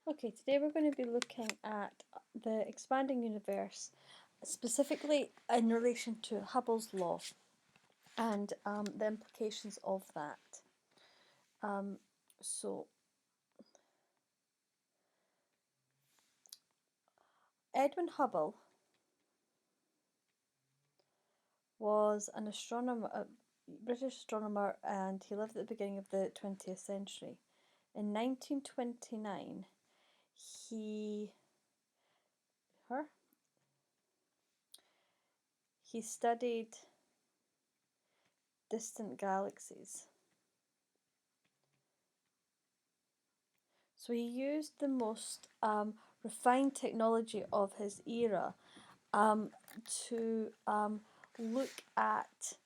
Okay, today we're going to be looking at the expanding universe, specifically in relation to Hubble's law and the implications of that. So, Edwin Hubble was an astronomer, a British astronomer, and he lived at the beginning of the 20th century. In 1929, he studied distant galaxies. So he used the most refined technology of his era to look at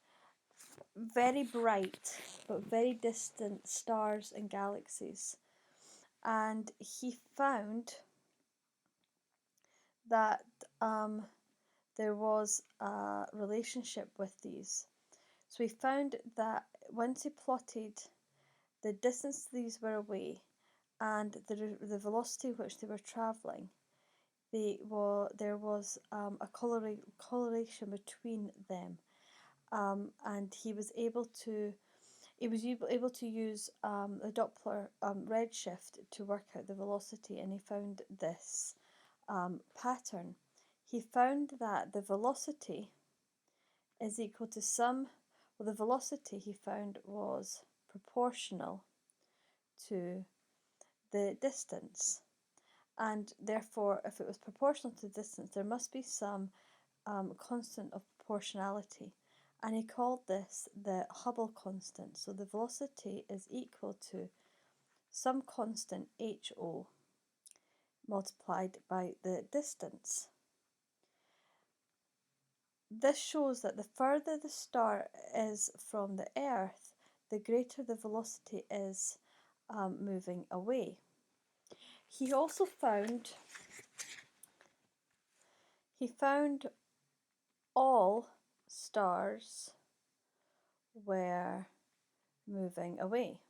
very bright but very distant stars and galaxies. And he found that there was a relationship with these. So he found that once he plotted the distance these were away and the velocity which they were travelling, there was a correlation between them, and he was able to use the Doppler redshift to work out the velocity, and he found this pattern. He found that the velocity is equal to the velocity he found was proportional to the distance, and therefore if it was proportional to the distance there must be some constant of proportionality, and he called this the Hubble constant. So the velocity is equal to some constant HO multiplied by the distance. This shows that the further the star is from the Earth, the greater the velocity is moving away. He also found all stars were moving away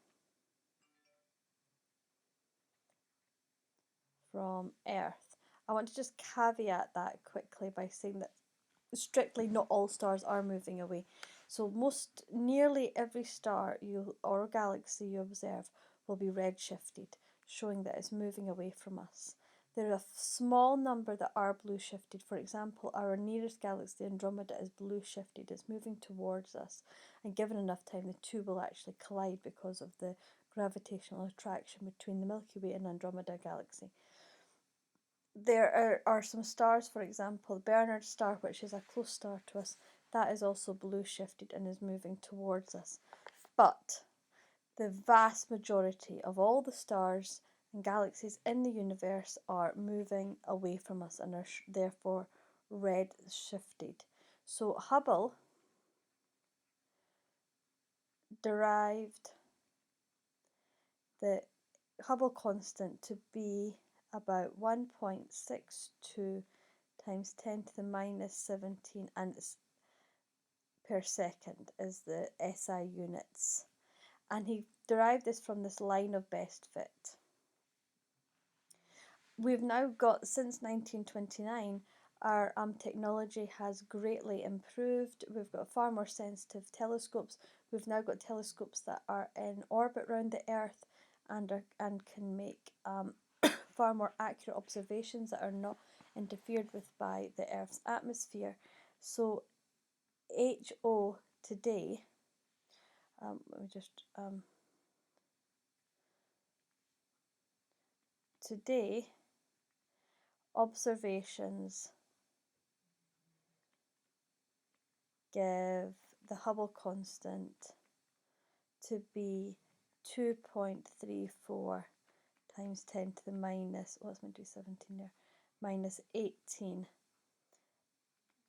from Earth. I want to just caveat that quickly by saying that strictly not all stars are moving away. So nearly every star or galaxy you observe will be redshifted, showing that it's moving away from us. There are a small number that are blue shifted. For example, our nearest galaxy, Andromeda, is blue shifted. It's moving towards us, and given enough time, the two will actually collide because of the gravitational attraction between the Milky Way and Andromeda galaxy. There are some stars, for example, Bernard star, which is a close star to us, that is also blue shifted and is moving towards us. But the vast majority of all the stars and galaxies in the universe are moving away from us and are therefore red shifted. So Hubble derived the Hubble constant to be about 1.62 times 10 to the minus 17 and per second is the SI units. And he derived this from this line of best fit. We've now got, since 1929, our technology has greatly improved. We've got far more sensitive telescopes. We've now got telescopes that are in orbit around the Earth and can make far more accurate observations that are not interfered with by the Earth's atmosphere. So HO today, let me just today observations give the Hubble constant to be 2.34 times 10 to the minus, let's do 17 there, minus 18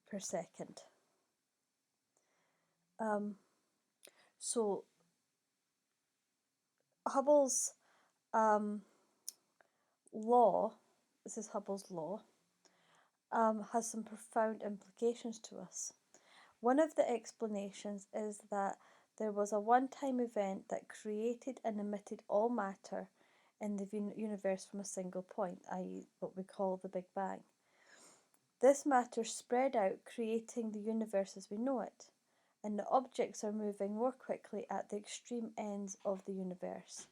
per second. So Hubble's law, this is Hubble's law, has some profound implications to us. One of the explanations is that there was a one-time event that created and emitted all matter in the universe from a single point, i.e. what we call the Big Bang. This matter spread out, creating the universe as we know it, and the objects are moving more quickly at the extreme ends of the universe,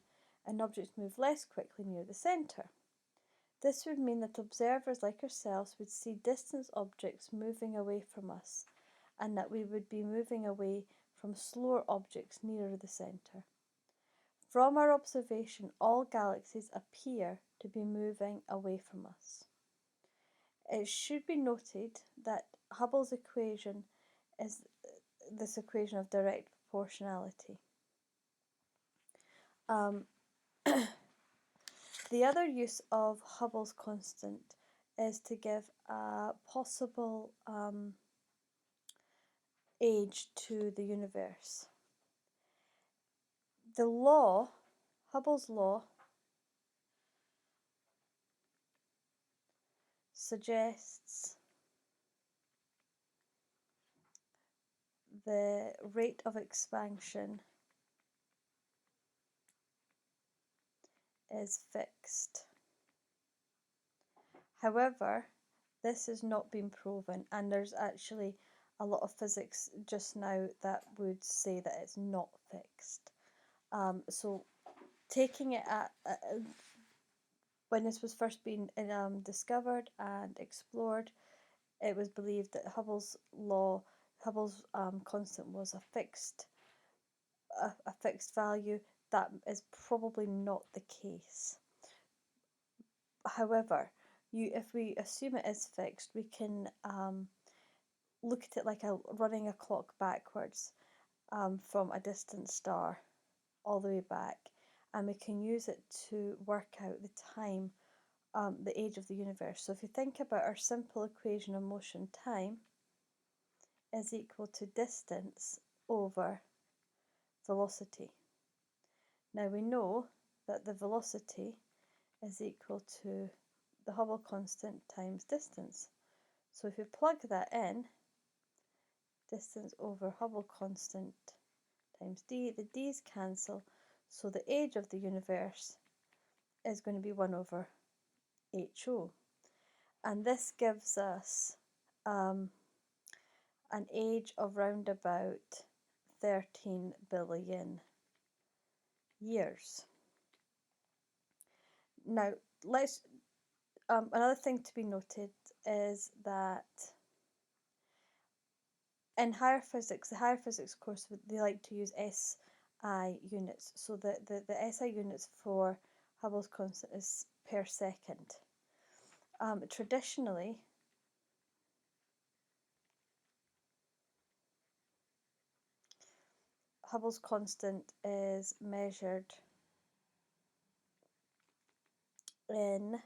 and objects move less quickly near the centre. This would mean that observers like ourselves would see distant objects moving away from us, and that we would be moving away from slower objects nearer the centre. From our observation, all galaxies appear to be moving away from us. It should be noted that Hubble's equation is this equation of direct proportionality. The other use of Hubble's constant is to give a possible age to the universe. The law, Hubble's law, suggests the rate of expansion is fixed. However, this has not been proven, and there's actually a lot of physics just now that would say that it's not fixed. So taking it at when this was first being discovered and explored, it was believed that Hubble's constant was a fixed value. That is probably not the case. However, if we assume it is fixed, we can look at it like running a clock backwards from a distant star all the way back, and we can use it to work out the time, the age of the universe. So if you think about our simple equation of motion, time is equal to distance over velocity. Now we know that the velocity is equal to the Hubble constant times distance. So if you plug that in, distance over Hubble constant times d, the d's cancel, so the age of the universe is going to be 1 over HO. And this gives us an age of round about 13 billion years. Now, let's another thing to be noted is that in higher physics, the higher physics course, they like to use SI units. So the SI units for Hubble's constant is per second. Traditionally, Hubble's constant is measured in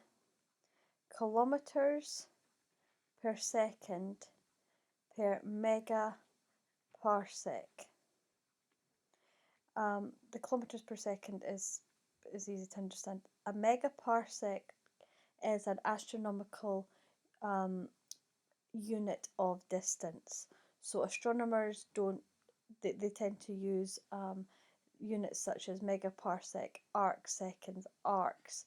kilometers per second per megaparsec. The kilometers per second is easy to understand. A megaparsec is an astronomical unit of distance. So astronomers they tend to use units such as megaparsec, arc seconds, arcs,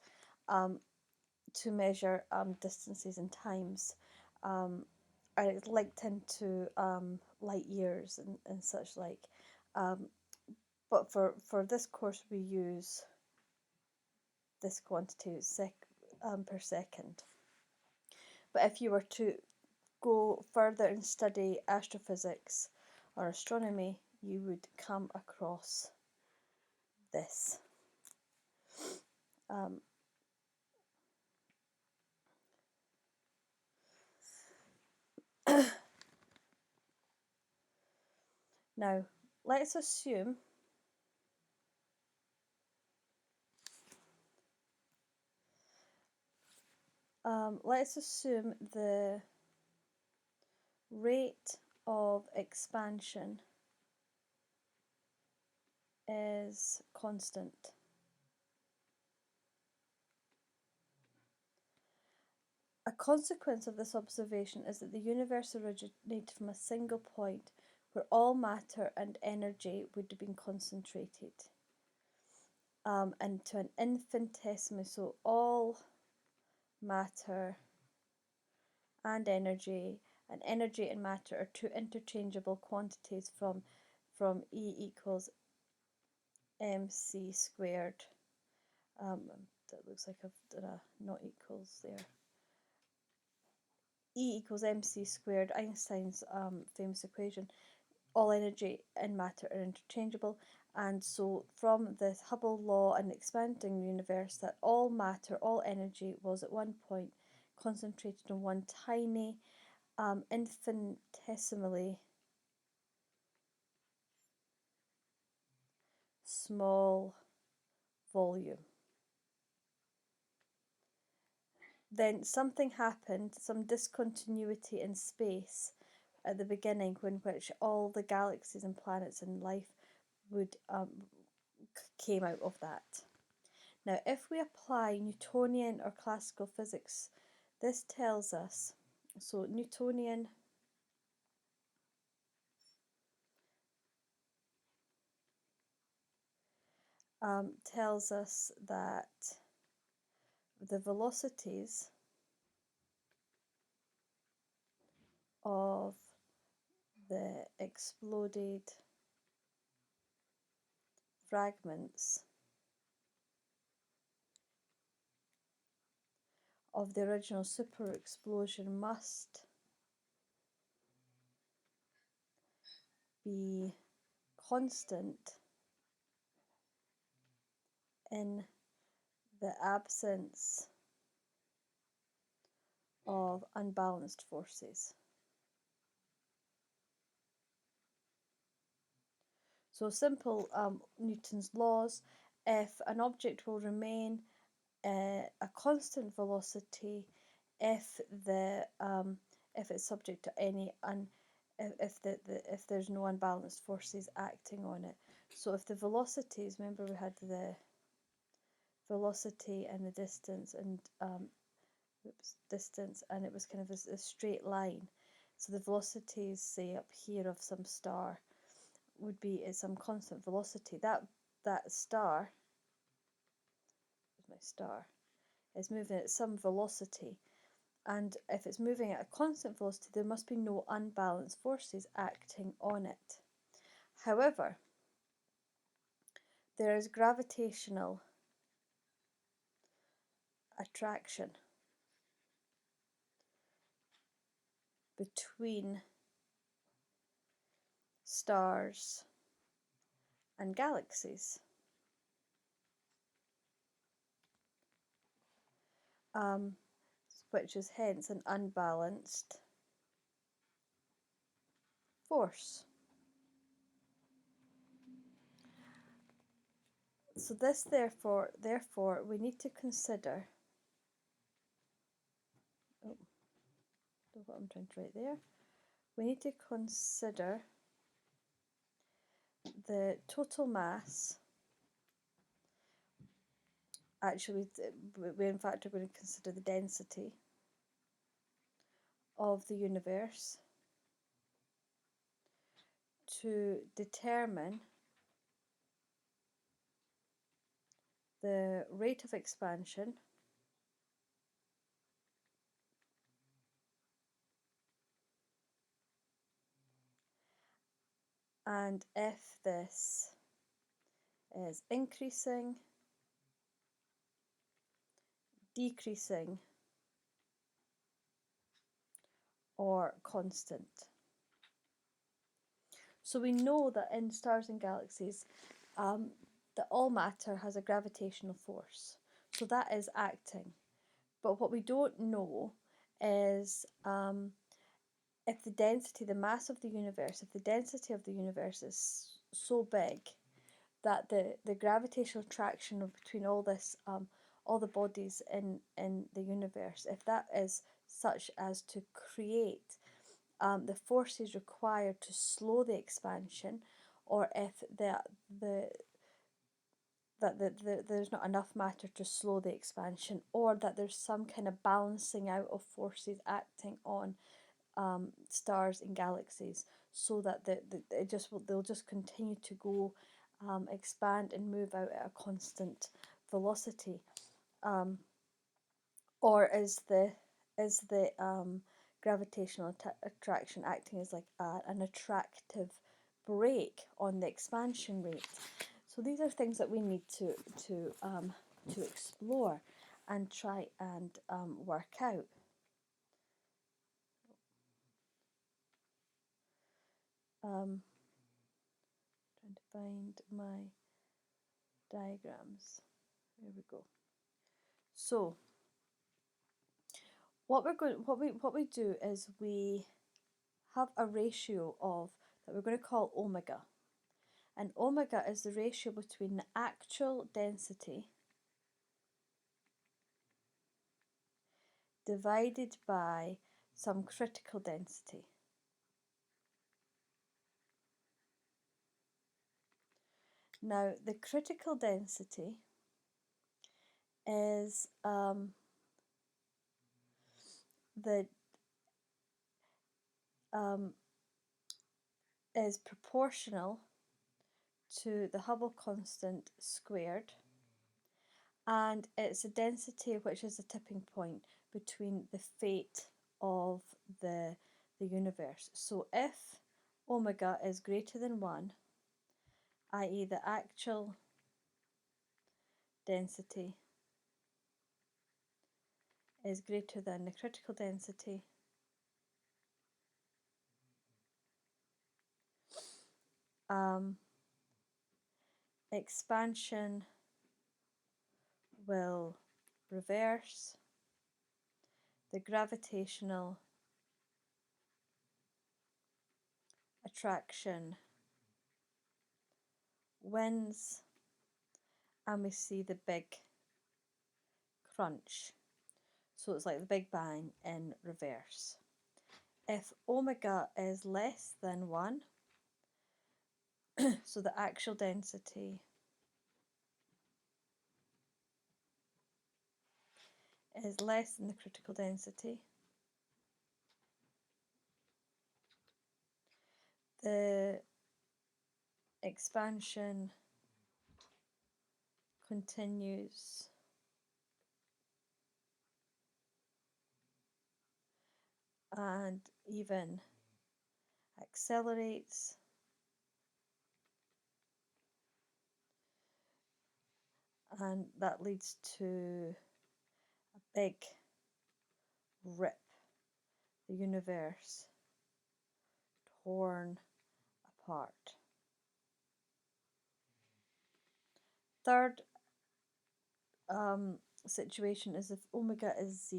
to measure distances and times. And it's linked into light years and such like. But for this course we use this quantity per second. But if you were to go further and study astrophysics or astronomy, you would come across this. Now, let's assume the rate of expansion is constant. A consequence of this observation is that the universe originated from a single point where all matter and energy would have been concentrated. and to an infinitesimal, so all matter and energy, and matter are two interchangeable quantities from E equals mc squared. That looks like I've done a not equals there. E equals mc squared, Einstein's famous equation. All energy and matter are interchangeable, and so from the Hubble law and expanding the universe, that all matter, all energy was at one point concentrated in one tiny, infinitesimally small volume. Then something happened, some discontinuity in space at the beginning, when which all the galaxies and planets and life would came out of that. Now, if we apply Newtonian or classical physics, this tells us, so Newtonian tells us that the velocities of the exploded fragments of the original super explosion must be constant in the absence of unbalanced forces. So simple Newton's laws, if an object will remain a constant velocity if it's subject to any if there's no unbalanced forces acting on it. So if the velocities, remember we had the velocity and the distance and distance, and it was kind of a straight line. So the velocities, say up here of some star, would be at some constant velocity. That star, my star, is moving at some velocity, and if it's moving at a constant velocity, there must be no unbalanced forces acting on it. However, there is gravitational attraction between stars and galaxies. Which is hence an unbalanced force. So this therefore we need to consider, oh, what I'm trying to write there, we need to consider the total mass. Actually, we in fact are going to consider the density of the universe to determine the rate of expansion and if this is increasing, decreasing, or constant. So we know that in stars and galaxies, that all matter has a gravitational force. So that is acting. But what we don't know is if the density, the mass of the universe, if the density of the universe is so big that the gravitational attraction between all this, all the bodies in the universe, if that is such as to create the forces required to slow the expansion, or if there's not enough matter to slow the expansion, or that there's some kind of balancing out of forces acting on stars and galaxies, so that they'll just continue to go expand and move out at a constant velocity, or is the gravitational attraction acting as like an attractive brake on the expansion rate? So these are things that we need to explore and try and work out. Trying to find my diagrams. There we go. So what we do is we have a ratio of that we're going to call omega, and omega is the ratio between the actual density divided by some critical density. Now the critical density is is proportional to the Hubble constant squared, and it's a density which is a tipping point between the fate of the universe. So if omega is greater than 1, i.e. the actual density is greater than the critical density, expansion will reverse, the gravitational attraction wins, and we see the big crunch. So it's like the Big Bang in reverse. If omega is less than 1, so the actual density is less than the critical density, the expansion continues and even accelerates, and that leads to a big rip, the universe torn apart. Third situation is if omega is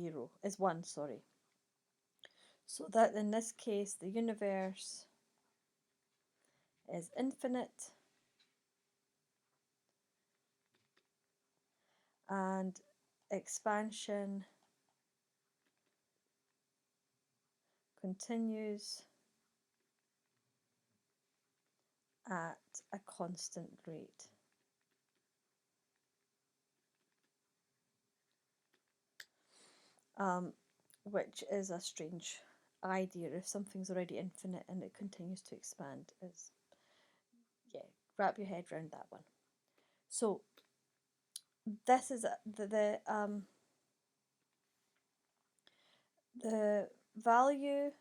1, sorry. So that in this case the universe is infinite and expansion continues at a constant rate. Which is a strange idea. If something's already infinite and it continues to expand, is, yeah, wrap your head around that one. So this is the value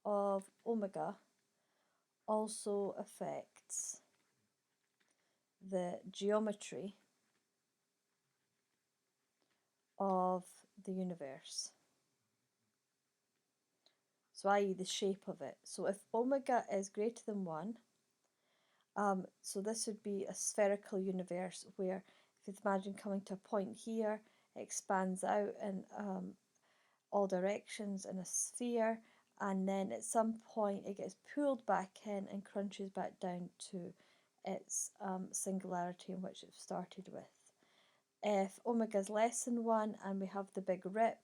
of omega also affects the geometry of the universe. So i.e. the shape of it. So if omega is greater than 1, so this would be a spherical universe where, if you imagine coming to a point here, it expands out in all directions in a sphere, and then at some point it gets pulled back in and crunches back down to its singularity in which it started with. If omega is less than 1 and we have the big rip,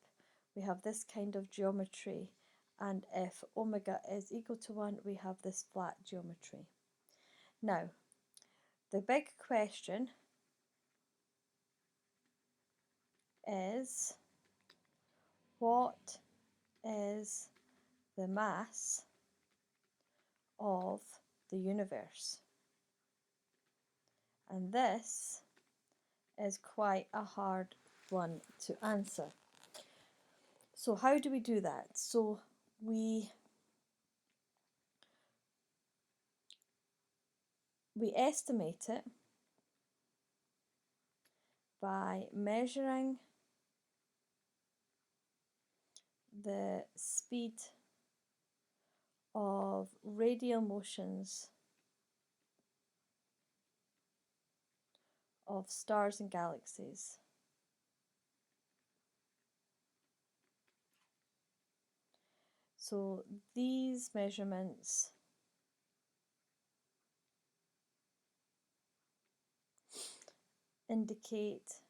we have this kind of geometry, and if omega is equal to 1, we have this flat geometry. Now, the big question is, what is the mass of the universe? And this is quite a hard one to answer. So how do we do that? So we estimate it by measuring the speed of radial motions of stars and galaxies. So these measurements indicate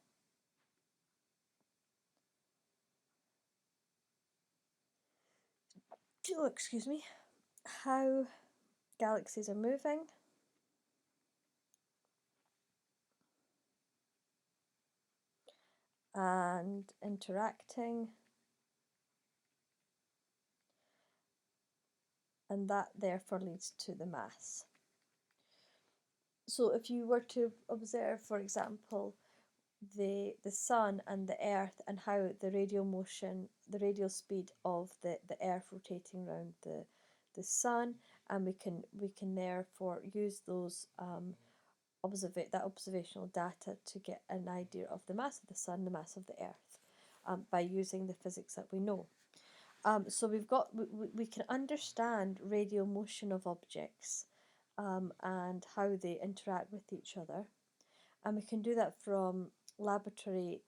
how galaxies are moving and interacting, and that therefore leads to the mass. So if you were to observe, for example, the sun and the earth and how the radial motion, the radial speed of the earth rotating around the sun, and we can therefore use those that observational data to get an idea of the mass of the sun, the mass of the earth, by using the physics that we know. So we can understand radial motion of objects and how they interact with each other, and we can do that from laboratory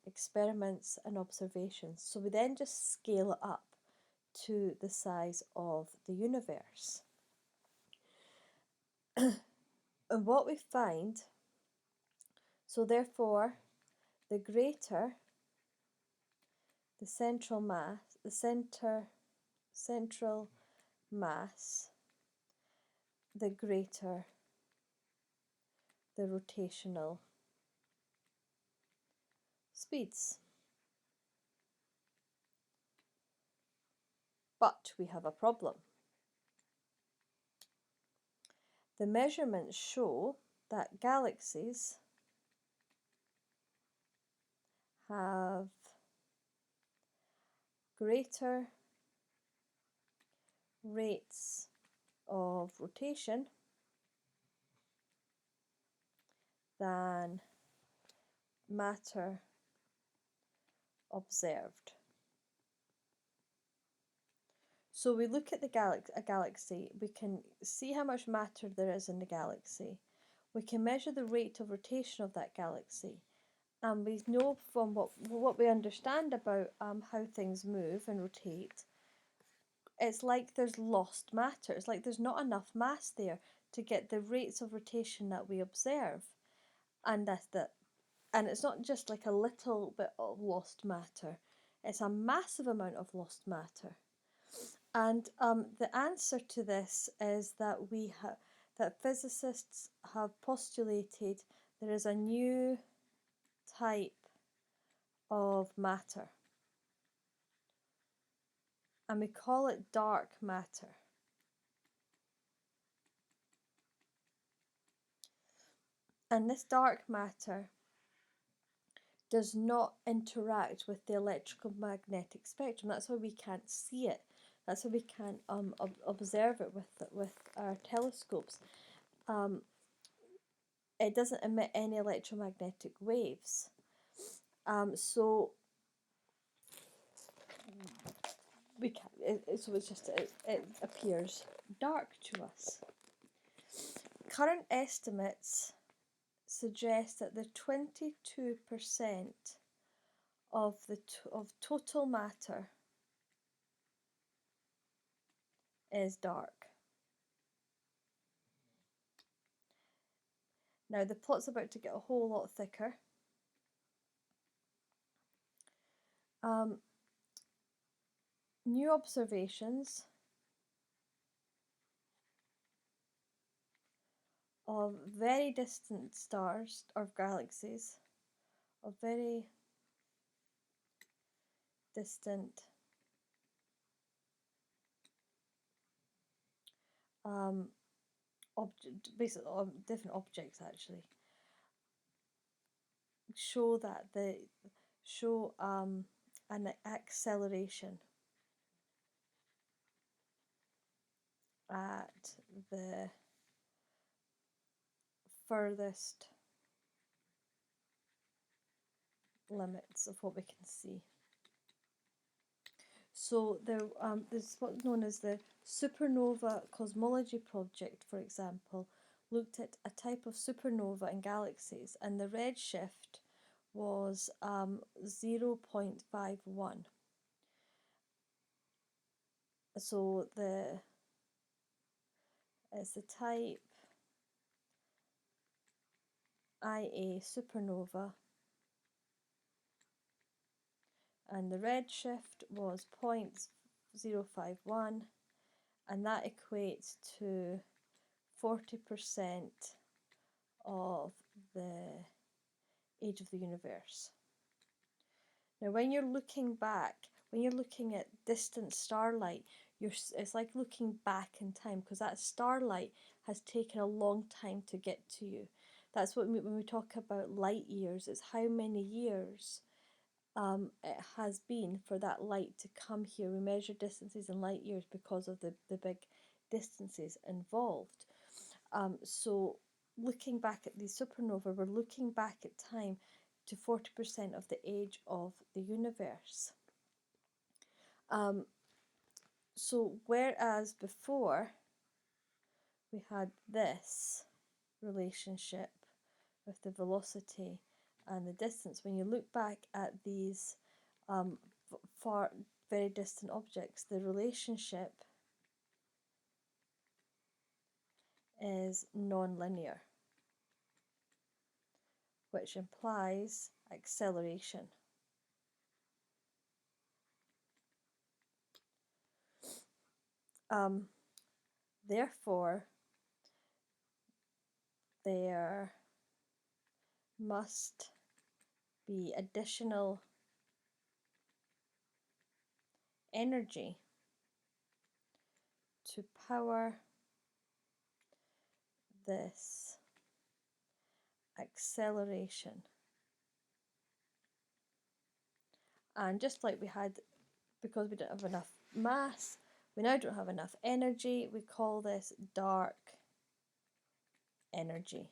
experiments and observations. So we then just scale it up to the size of the universe. And what we find, so therefore, the greater the central mass, central mass, the greater the rotational speeds. But we have a problem. The measurements show that galaxies have greater rates of rotation than matter observed. So we look at a galaxy, we can see how much matter there is in the galaxy. We can measure the rate of rotation of that galaxy. And we know from what we understand about how things move and rotate, it's like there's lost matter. It's like there's not enough mass there to get the rates of rotation that we observe. And and it's not just like a little bit of lost matter. It's a massive amount of lost matter. And the answer to this is that that physicists have postulated there is a new type of matter, and we call it dark matter. And this dark matter does not interact with the electromagnetic spectrum. That's why we can't see it. That's why we can't observe it with our telescopes. It doesn't emit any electromagnetic waves. So we can't. So it's just it appears dark to us. Current estimates suggest that the 22% of total matter is dark. Now the plot's about to get a whole lot thicker. New observations of very distant stars or galaxies, of very distant basically different objects actually, show an acceleration at the furthest limits of what we can see. So there's what's known as the Supernova Cosmology project, for example, looked at a type of supernova in galaxies, and the redshift was 0.51. So it's the type Ia supernova, and the redshift was 0.051, and that equates to 40% of the age of the universe. Now, when you're looking at distant starlight, it's like looking back in time, because that starlight has taken a long time to get to you. That's what when we talk about light years, it's how many years it has been for that light to come here. We measure distances in light years because of the big distances involved. So looking back at the supernova, we're looking back at time to 40% of the age of the universe. So whereas before we had this relationship with the velocity and the distance, when you look back at these far, very distant objects, the relationship is non-linear, which implies acceleration. Therefore, there must be additional energy to power this acceleration. And just like we had, because we didn't have enough mass, we now don't have enough energy. We call this dark energy.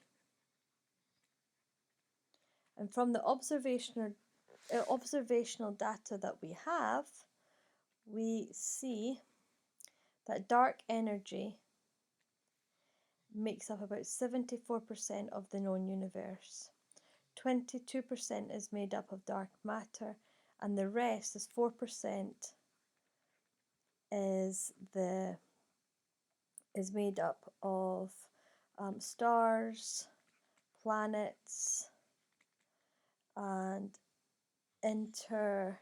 And from the observational data that we have, we see that dark energy makes up about 74% of the known universe. 22% is made up of dark matter, and the rest is 4% is made up of stars, planets, and intergalactic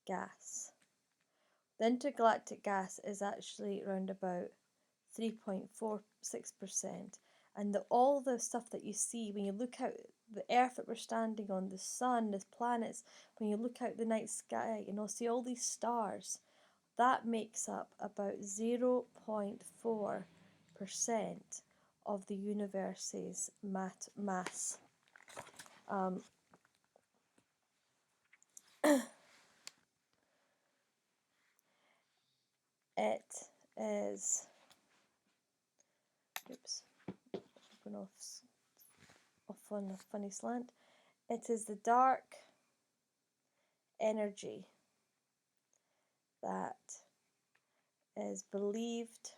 gas. The intergalactic gas is actually around about 3.46%, and all the stuff that you see when you look out the earth that we're standing on, the sun, the planets, when you look out the night sky, see all these stars, that makes up about 0.4% of the universe's mass. It is, going off on a funny slant. It is the dark energy that is believed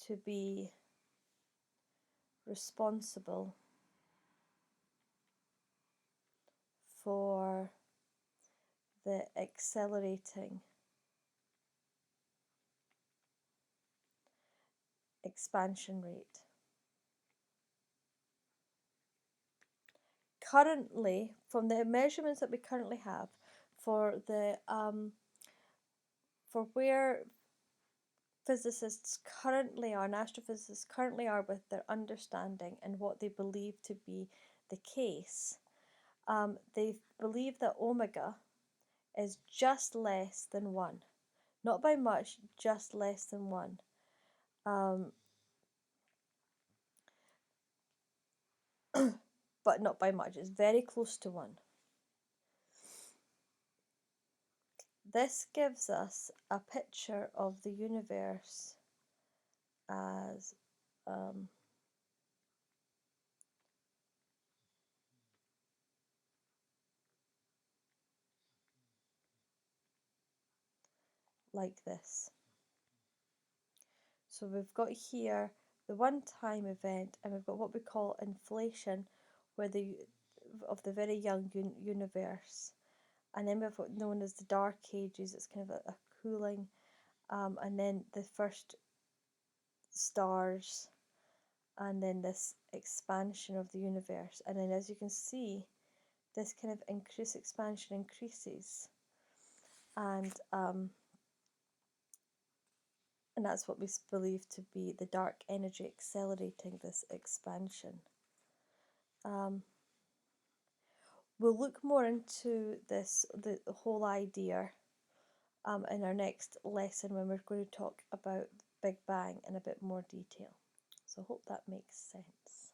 to be responsible for the accelerating expansion rate. Currently, from the measurements that we currently have for where physicists currently are and astrophysicists currently are with their understanding and what they believe to be the case, they believe that omega is just less than 1. Not by much, just less than 1. but not by much. It's very close to 1. This gives us a picture of the universe as like this. So we've got here the one-time event, and we've got what we call inflation, where of the very young universe, and then we've got known as the Dark Ages. It's kind of a cooling, and then the first stars, and then this expansion of the universe, and then as you can see, this kind of expansion increases, and that's what we believe to be the dark energy accelerating this expansion. We'll look more into this, the whole idea, in our next lesson when we're going to talk about Big Bang in a bit more detail. So I hope that makes sense.